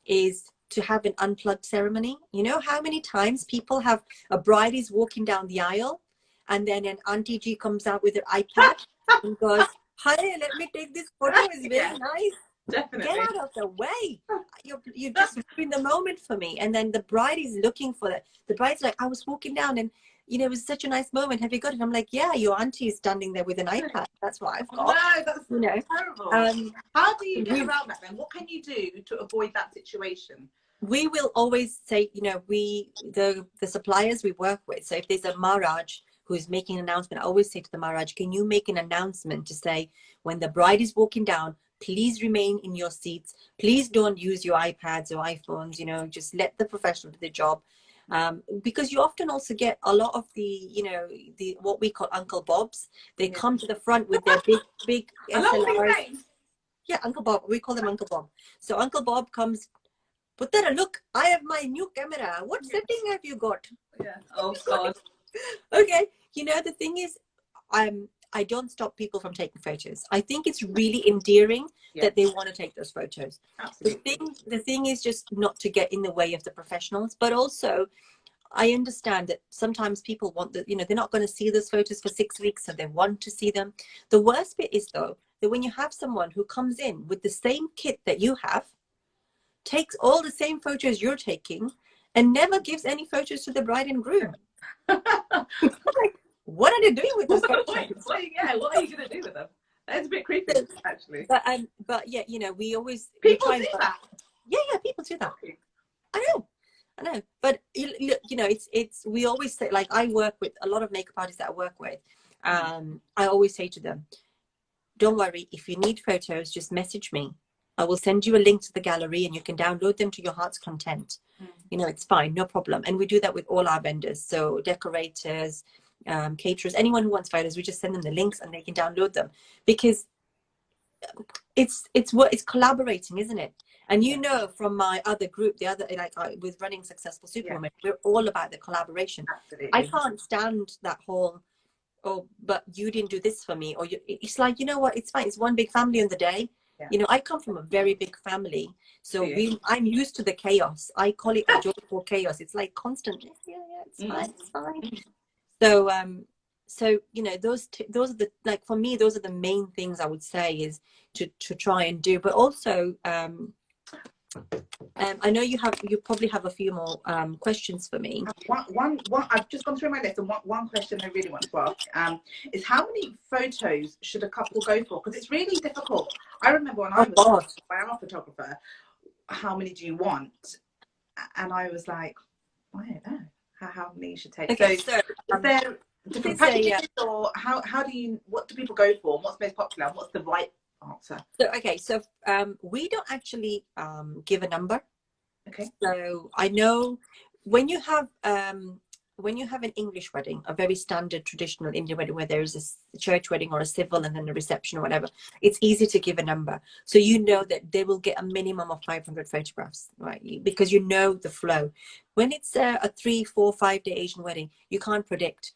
is to have an unplugged ceremony. You know how many times people have a bride is walking down the aisle, and then an Auntie G comes out with her iPad and goes, "Hi, let me take this photo. It's very nice." Definitely. Get out of the way. You just ruined the moment for me. And then the bride is looking for it. The bride's like, I was walking down and, you know, it was such a nice moment. Have you got it? I'm like, yeah, your auntie is standing there with an iPad. That's what I've got. No, that's terrible. How do you get around that then? What can you do to avoid that situation? We will always say, you know, the suppliers we work with. So if there's a Maharaj who's making an announcement, I always say to the Maharaj, can you make an announcement to say, when the bride is walking down, please remain in your seats. Please don't use your iPads or iPhones, you know, just let the professional do the job. Because you often also get a lot of the, you know, the what we call Uncle Bobs. They come to the front with their big SLRs. Yeah, Uncle Bob. We call them Uncle Bob. So Uncle Bob comes, Puttara, look, I have my new camera. What setting have you got? Yeah. Oh, God. Okay. You know, the thing is, I don't stop people from taking photos. I think it's really endearing that they want to take those photos. Absolutely. The thing is just not to get in the way of the professionals, but also I understand that sometimes people want you know, they're not going to see those photos for 6 weeks, so they want to see them. The worst bit is, though, that when you have someone who comes in with the same kit that you have, takes all the same photos you're taking, and never gives any photos to the bride and groom. What are they doing with those photos? What are you going to do with them? That's a bit creepy, actually. But yeah, you know, we always people do that. Yeah, people do that. I know. But you know, it's we always say, like, I work with a lot of makeup artists that I work with. I always say to them, don't worry, if you need photos, just message me. I will send you a link to the gallery and you can download them to your heart's content. You know, it's fine, no problem. And we do that with all our vendors. So decorators, caterers, anyone who wants photos, we just send them the links and they can download them, because it's collaborating, isn't it? And you know, from my other group, with Running Successful Superwomen, we're all about the collaboration. Absolutely. I can't stand that whole, oh, but you didn't do this for me, or it's like, you know what, it's fine, it's one big family in the day. You know, I come from a very big family, so I'm used to the chaos. I call it a joyful chaos. It's like constant. Yeah, it's fine, it's fine. So, so you know, those are the, like, for me, those are the main things I would say is to try and do. But also, I know you probably have a few more questions for me. One, I've just gone through my list, and one question I really want to ask is how many photos should a couple go for? Because it's really difficult. I remember when I was a photographer, how many do you want? And I was like, I don't know how many you should take. Okay, so is there different packages, or what do people go for? What's most popular? What's the right answer? So we don't actually give a number. Okay. So I know when you have an English wedding, a very standard traditional Indian wedding where there is a church wedding or a civil and then a reception or whatever, it's easy to give a number. So you know that they will get a minimum of 500 photographs, right? Because you know the flow. When it's a 3, 4, 5 day Asian wedding, you can't predict.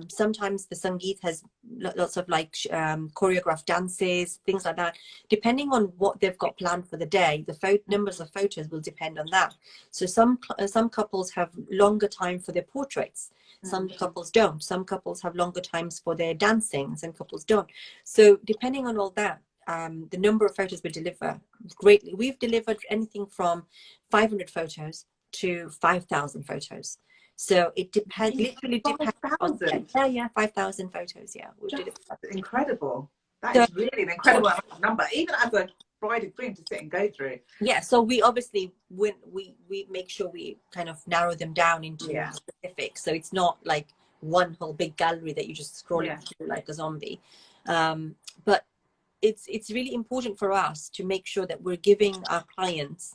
Sometimes the Sangeet has lots of like choreographed dances, things like that. Depending on what they've got planned for the day, the numbers of photos will depend on that. So some couples have longer time for their portraits. Some couples don't. Some couples have longer times for their dancing. Some couples don't. So depending on all that, the number of photos we deliver greatly. We've delivered anything from 500 photos to 5,000 photos. So it depends. Literally depends. 5,000 photos. Yeah, that's incredible. That is really an incredible number, even as a bride and groom to sit and go through. Yeah. So we obviously we make sure we kind of narrow them down into specifics. So it's not like one whole big gallery that you just scrolling through like a zombie. But it's really important for us to make sure that we're giving our clients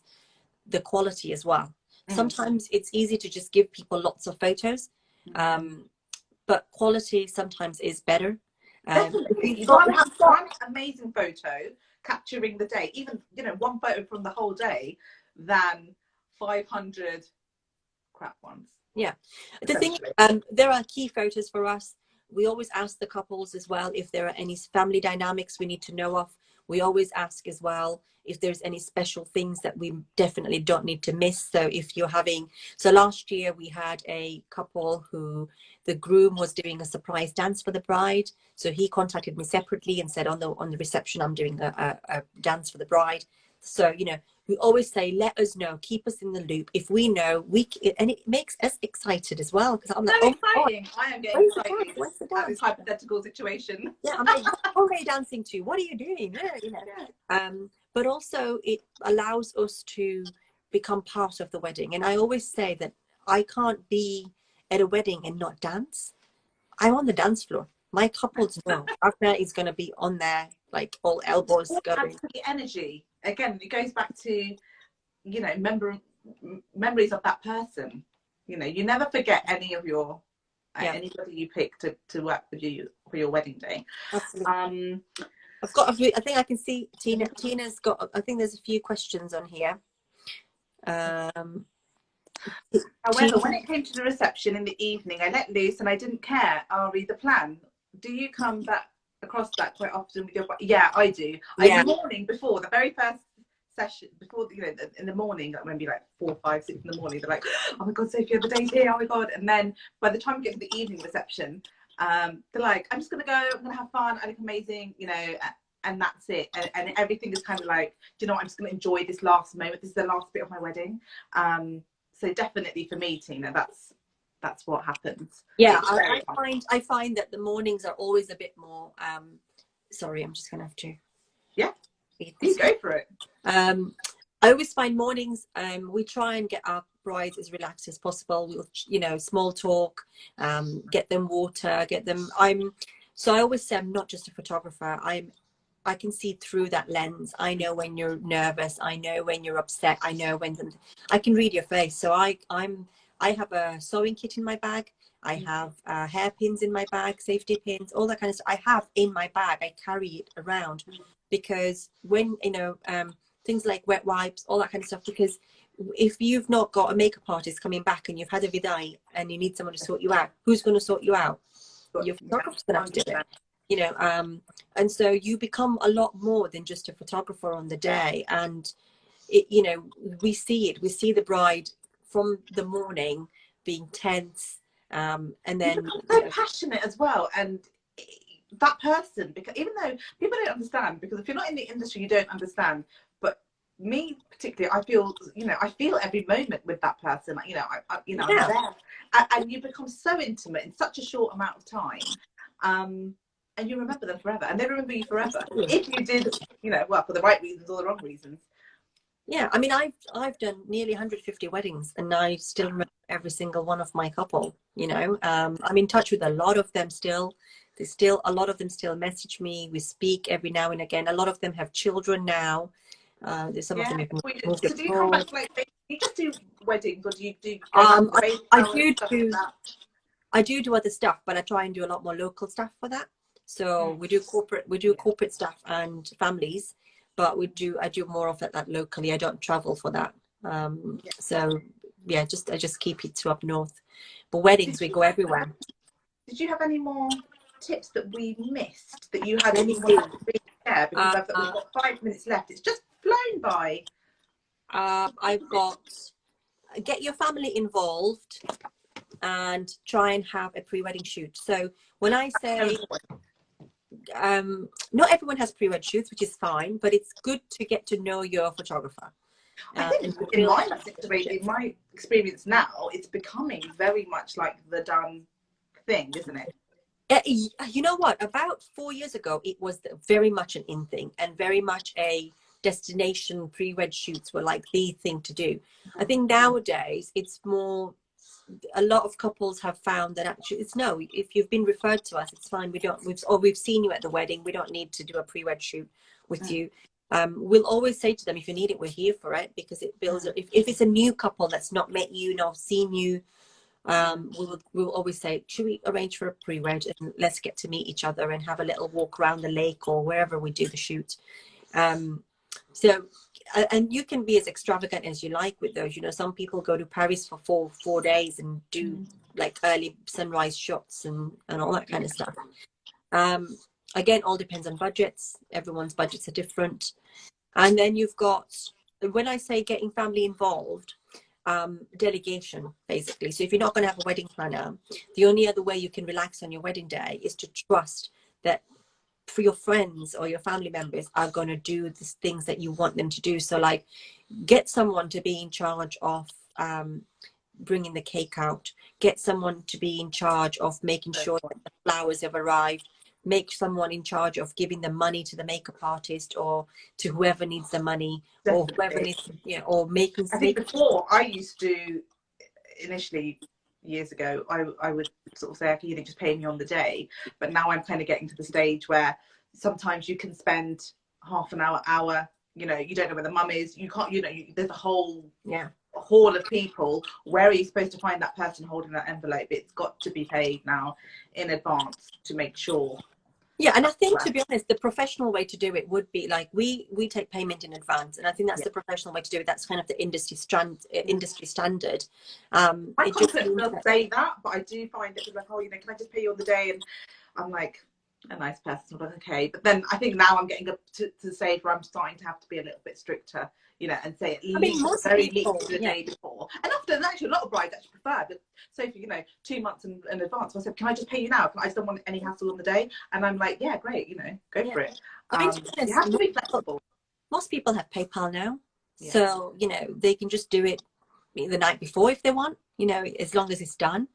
the quality as well. Sometimes it's easy to just give people lots of photos, but quality sometimes is better. Definitely. You can't have one amazing photo capturing the day, even, you know, one photo from the whole day, than 500 crap ones. Yeah. The thing, there are key photos for us. We always ask the couples as well if there are any family dynamics we need to know of. We always ask as well if there's any special things that we definitely don't need to miss. So if you're having, so last year we had a couple who the groom was doing a surprise dance for the bride. So he contacted me separately and said on the reception, I'm doing a dance for the bride. So, you know, we always say, let us know, keep us in the loop. If we know, and it makes us excited as well. Because I'm like, exciting. I am getting excited at this hypothetical situation. Yeah, I'm like, what are you dancing to? What are you doing? You know. But also it allows us to become part of the wedding. And I always say that I can't be at a wedding and not dance. I'm on the dance floor. My couples know. After is going to be on there, like all elbows going. The energy. Again, it goes back to, you know, memories of that person. You know, you never forget any of your anybody you pick to work with you for your wedding day. Absolutely. I've got a few. I think I can see Tina's got. I think there's a few questions on here. However, when it came to the reception in the evening, I let loose and I didn't care. I'll read the plan. Do you come across that quite often with your? Yeah, I do. In the morning before the very first session, before, you know, in the morning, like maybe like 4, 5, 6 in the morning, they're like, oh my god, Sophia, the day's here, oh my god. And then by the time we get to the evening reception, they're like, I'm just gonna go, I'm gonna have fun, I look amazing, you know, and that's it. And everything is kind of like, do you know what, I'm just gonna enjoy this last moment, this is the last bit of my wedding. So definitely for me, Tina, that's what happens. Yeah, I find that the mornings are always a bit more sorry, I'm just gonna have to you go for it. I always find mornings, we try and get our brides as relaxed as possible. We'll, you know, small talk, get them water, so I always say I'm not just a photographer. I can see through that lens. I know when you're nervous. I know when you're upset. I know when I can read your face. So I have a sewing kit in my bag. I have hairpins in my bag, safety pins, all that kind of stuff. I have in my bag. I carry it around because when, you know, things like wet wipes, all that kind of stuff, because if you've not got a makeup artist coming back and you've had a vidai and you need someone to sort you out, who's going to sort you out? Your photographer's going to have to do it. you know, and so you become a lot more than just a photographer on the day. And it, you know, we see the bride from the morning being tense, and then so passionate as well. And that person, because even though people don't understand, because if you're not in the industry you don't understand, but me particularly, I feel, you know, I feel every moment with that person, you know, you know, yeah. I'm there, and you become so intimate in such a short amount of time, and you remember them forever, and they remember you forever if you did, you know, well, for the right reasons or the wrong reasons. Yeah, I mean, I've done nearly 150 weddings, and I still remember every single one of my couple. You know, I'm in touch with a lot of them still. There's still a lot of them still message me. We speak every now and again. A lot of them have children now. There's some of them have moved So do you come abroad. back, like, you just do weddings, or do you go back to the baby I shower and stuff like that? I do other stuff, but I try and do a lot more local stuff for that. So we do corporate stuff and families, but I do more of that locally. I don't travel for that. So yeah, I just keep it to up north. But weddings, we go everywhere. Did you have any more tips that we missed that you had Let that me you see. wanted to really share? Because we've got 5 minutes left. It's just flown by. I've got get your family involved and try and have a pre-wedding shoot. So when I say not everyone has pre-wed shoots, which is fine, but it's good to get to know your photographer. I think in my situation, in my experience now, it's becoming very much like the done thing, isn't it? You know what? About 4 years ago, it was very much an in thing, and very much a destination pre-wed shoots were like the thing to do. I think nowadays it's more, a lot of couples have found that actually it's no, if you've been referred to us, it's fine. We've seen you at the wedding. We don't need to do a pre-wed shoot with you. We'll always say to them, if you need it, we're here for it, because it builds. If it's a new couple that's not met you, not seen you, we'll always say, should we arrange for a pre-wed and let's get to meet each other and have a little walk around the lake or wherever we do the shoot. So, and you can be as extravagant as you like with those. You know, some people go to Paris for four days and do like early sunrise shots and all that kind of stuff. Again, all depends on budgets. Everyone's budgets are different. And then you've got, when I say getting family involved, delegation, basically. So if you're not going to have a wedding planner, the only other way you can relax on your wedding day is to trust that for your friends or your family members are going to do the things that you want them to do. So like, get someone to be in charge of bringing the cake out, get someone to be in charge of making sure that the flowers have arrived, make someone in charge of giving the money to the makeup artist or to whoever needs the money. Definitely. Or whoever needs, you know, or making. I think before I used to, initially years ago, I would sort of say, okay, you know, just pay me on the day. But now I'm kind of getting to the stage where sometimes you can spend half an hour, you know, you don't know where the mum is, you can't, you know, there's a whole hall of people. Where are you supposed to find that person holding that envelope? It's got to be paid now in advance to make sure. Yeah, and I think, to be honest, the professional way to do it would be like we take payment in advance, and I think that's the professional way to do it. That's kind of the industry standard. My contract does say that, but I do find it like, oh, you know, can I just pay you on the day? And I'm like, a nice person, but okay. But then I think now I'm getting up to the stage where I'm starting to have to be a little bit stricter, you know, and say at least very least the day before. And often, actually, a lot of brides actually prefer, but Sophie, you know, 2 months in advance. So I said, can I just pay you now? I just don't want any hassle on the day. And I'm like, yeah, great, you know, go for it. I mean, you have to be flexible. Most people have PayPal now, so you know they can just do it the night before if they want, you know, as long as it's done.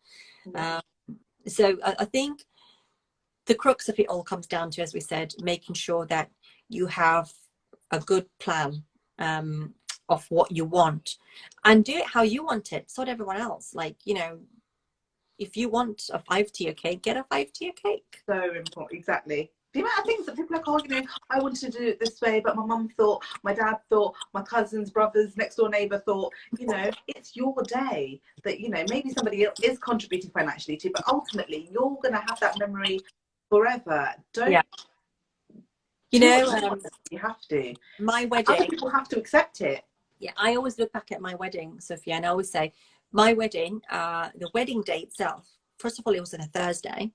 So I think the crux of it all comes down to, as we said, making sure that you have a good plan of what you want and do it how you want it. Sort everyone else. Like, you know, if you want a 5-tier cake, get a 5-tier cake. So important, exactly. The amount of things that people are like, oh, you know, I wanted to do it this way, but my mum thought, my dad thought, my cousins, brothers, next door neighbour thought, you know, it's your day that, you know, maybe somebody else is contributing financially to, but ultimately you're going to have that memory forever. Don't you know, you have to. My wedding, other people have to accept it. Yeah, I always look back at my wedding, Sophia, and I always say my wedding, the wedding day itself, first of all, it was on a Thursday.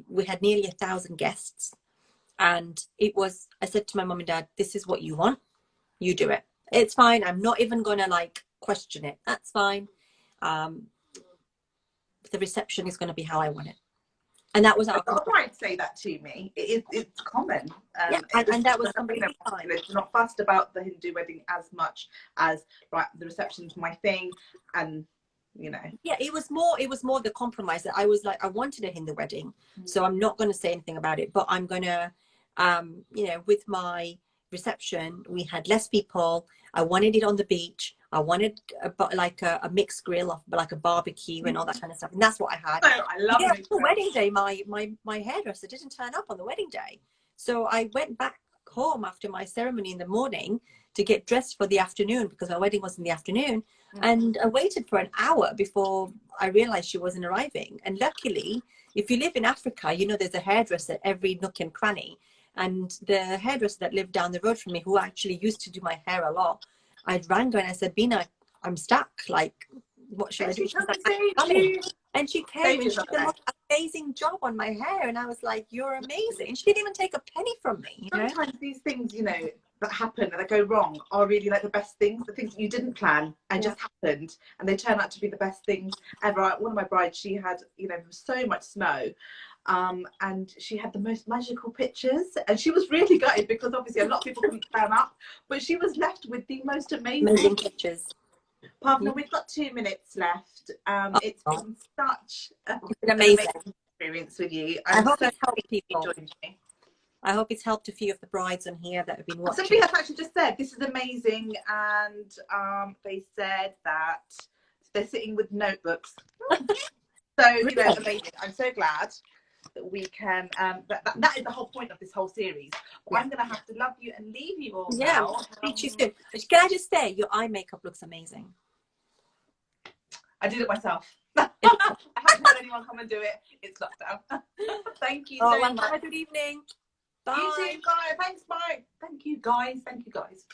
We had nearly 1,000 guests, and I said to my mum and dad, this is what you want, you do it. It's fine. I'm not even going to like question it. That's fine. The reception is going to be how I want it. And that was our brides say that to me. It's common. Yeah, and that was completely fine. It's not fussed about the Hindu wedding as much as, right, the reception's my thing, and you know. Yeah, it was more the compromise that I was like, I wanted a Hindu wedding, so I'm not going to say anything about it, but I'm going to, you know, with my reception, we had less people. I wanted it on the beach. I wanted a mixed grill, of like a barbecue and all that kind of stuff, and that's what I had. Oh, I love it. The wedding day, my hairdresser didn't turn up on the wedding day, so I went back home after my ceremony in the morning to get dressed for the afternoon, because my wedding was in the afternoon. And I waited for an hour before I realized she wasn't arriving. And luckily, if you live in Africa, you know, there's a hairdresser at every nook and cranny. And the hairdresser that lived down the road from me, who actually used to do my hair a lot, I rang her and I said, Bina, I'm stuck. Like, what should I do? She's like, and she came and she did an amazing job on my hair. And I was like, you're amazing. And she didn't even take a penny from me. You know? Sometimes these things, you know, that happen and that go wrong are really like the best things, the things you didn't plan and just happened, and they turn out to be the best things ever. One of my brides, she had, you know, so much snow, and she had the most magical pictures, and she was really gutted because obviously a lot of people couldn't turn up, but she was left with the most amazing pictures. Partner, we've got 2 minutes left. It's been such an amazing experience with you. I hope it's helped people. I hope it's helped a few of the brides on here that have been watching. Somebody has actually just said this is amazing, and they said that they're sitting with notebooks. So you know, amazing. I'm so glad that we can. That is the whole point of this whole series. Well, I'm going to have to love you and leave you all now. Speak to you soon. But can I just say, your eye makeup looks amazing. I did it myself. I haven't had anyone come and do it. It's lockdown. Thank you so much. Have a good evening. Bye. You too, guys. Thanks, bye. Thank you, guys. Thank you, guys.